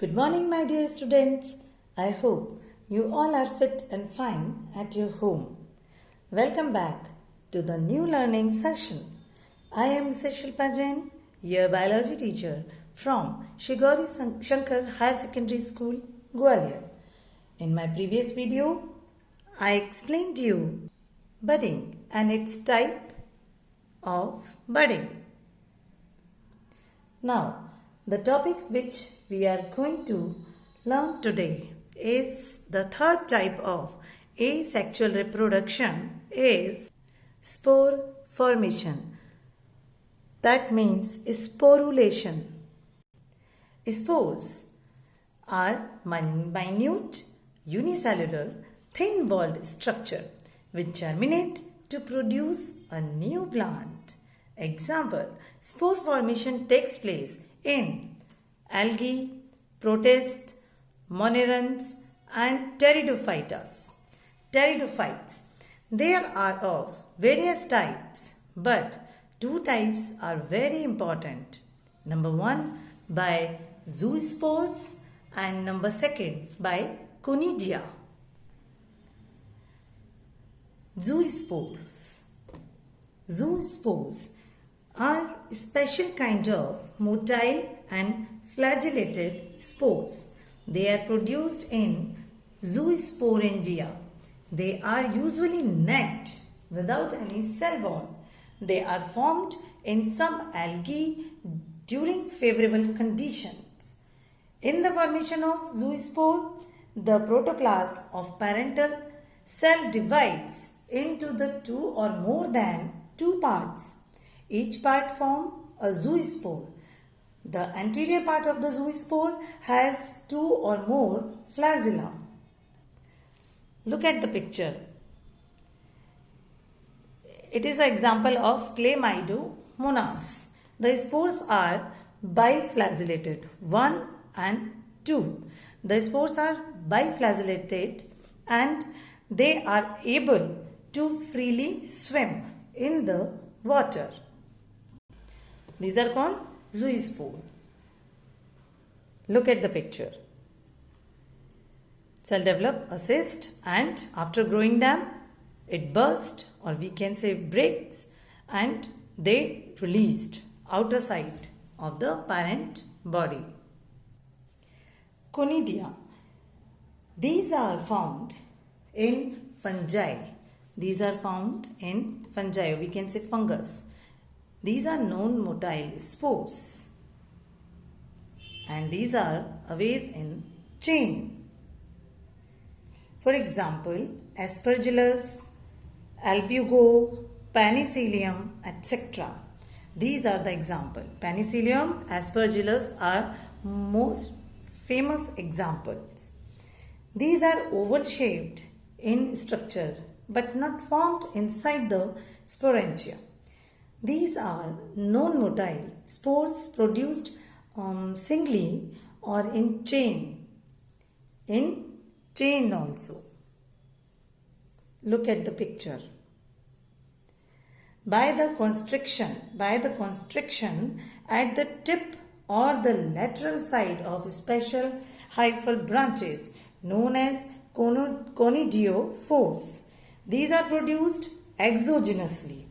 Good morning, my dear students. I hope you all are fit and fine at your home. Welcome back to the new learning session. I am Mrs.SHILPA JAIN, your biology teacher from Shri Gauri Shankar Higher Secondary School, Gwalior. In my previous video, I explained to you budding and its type of budding. Now, the topic which we are going to learn today is the third type of asexual reproduction is spore formation. That means sporulation. Spores are minute, unicellular, thin-walled structure which germinate to produce a new plant. Example, spore formation takes place in algae, protists, monerans and pteridophytes. Pteridophytes. There are of various types, but two types are very important. Number one by zoospores and number second by conidia. Zoospores. Zoospores are special kind of motile and flagellated spores. They are produced in zoosporangia. They are usually necked without any cell wall. They are formed in some algae during favorable conditions. In the formation of zoospore, the protoplasm of parental cell divides into the two or more than two parts. Each part forms a zoospore. The anterior part of the zoospore has two or more flagella. Look at the picture. It is an example of chlamydomonas. The spores are biflagellated, 1 and 2. The spores are biflagellated and they are able to freely swim in the water. These are called zoospore. Look at the picture. Cell develop a cyst and after growing them, it bursts or we can say breaks and they released outer side of the parent body. Conidia. These are found in fungi. These are found in fungi, we can say fungus. These are non-motile spores and these are always in chain. For example, Aspergillus, Albugo, Penicillium, etc. These are the example. Penicillium, Aspergillus are most famous examples. These are oval shaped in structure but not formed inside the sporangia. These are non-motile spores produced singly or in chain. In chain also. Look at the picture. By the constriction at the tip or the lateral side of special hyphal branches known as conidiophores. These are produced exogenously.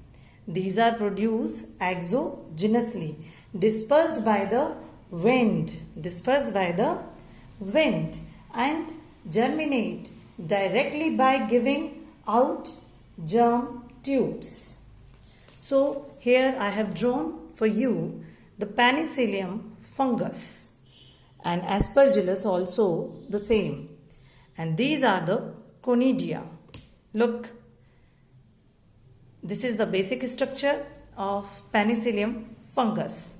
Dispersed by the wind and germinate directly by giving out germ tubes. So here I have drawn for you the Penicillium fungus and Aspergillus also the same. And these are the conidia. Look, this is the basic structure of Penicillium fungus.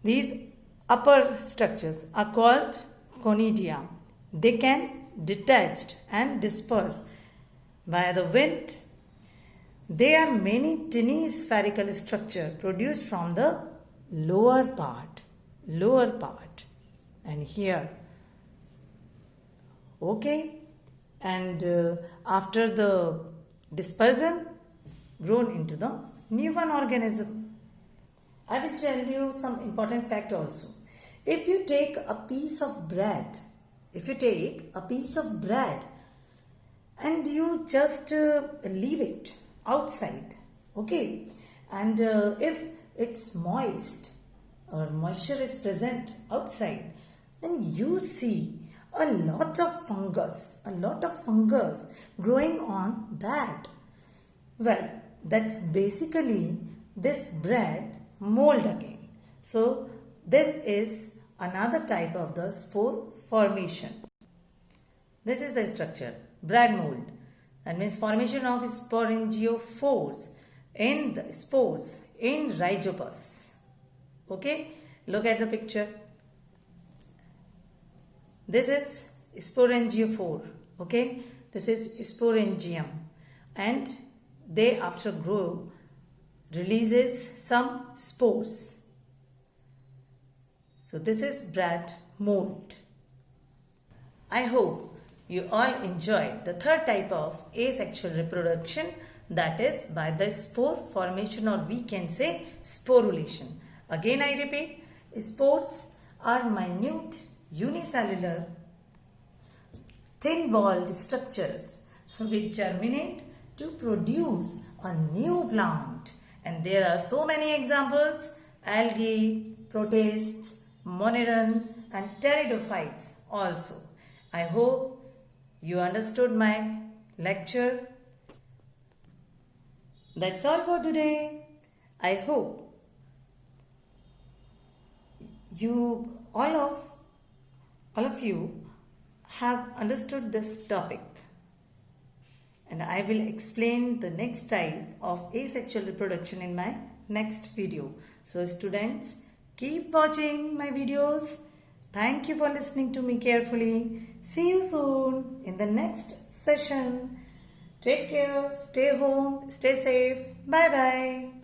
These upper structures are called conidia. They can detach and disperse via the wind. There are many tiny spherical structures produced from the lower part and here. Okay, and after the dispersal grown into the new one organism. I will tell you some important fact also. If you take a piece of bread, and you just leave it outside, okay, and if it's moist or moisture is present outside, then you see a lot of fungus growing on that. Well, that's basically this bread mold again. So this is another type of the spore formation. This is the structure, bread mold. That means formation of sporangiophores in the spores in rhizopus. Okay, look at the picture. This is sporangiophore. Okay, this is sporangium, and they after grow releases some spores. So this is bread mold. I hope you all enjoyed the third type of asexual reproduction, that is by the spore formation, or we can say sporulation. Again I repeat, spores are minute unicellular thin-walled structures which germinate to produce a new plant. And there are so many examples: algae, protists, monerans and pteridophytes also. I hope you understood my lecture. That's all for today. I hope you all of you have understood this topic, and I will explain the next type of asexual reproduction in my next video. So students, keep watching my videos. Thank you for listening to me carefully. See you soon in the next session. Take care, stay home, stay safe. Bye bye.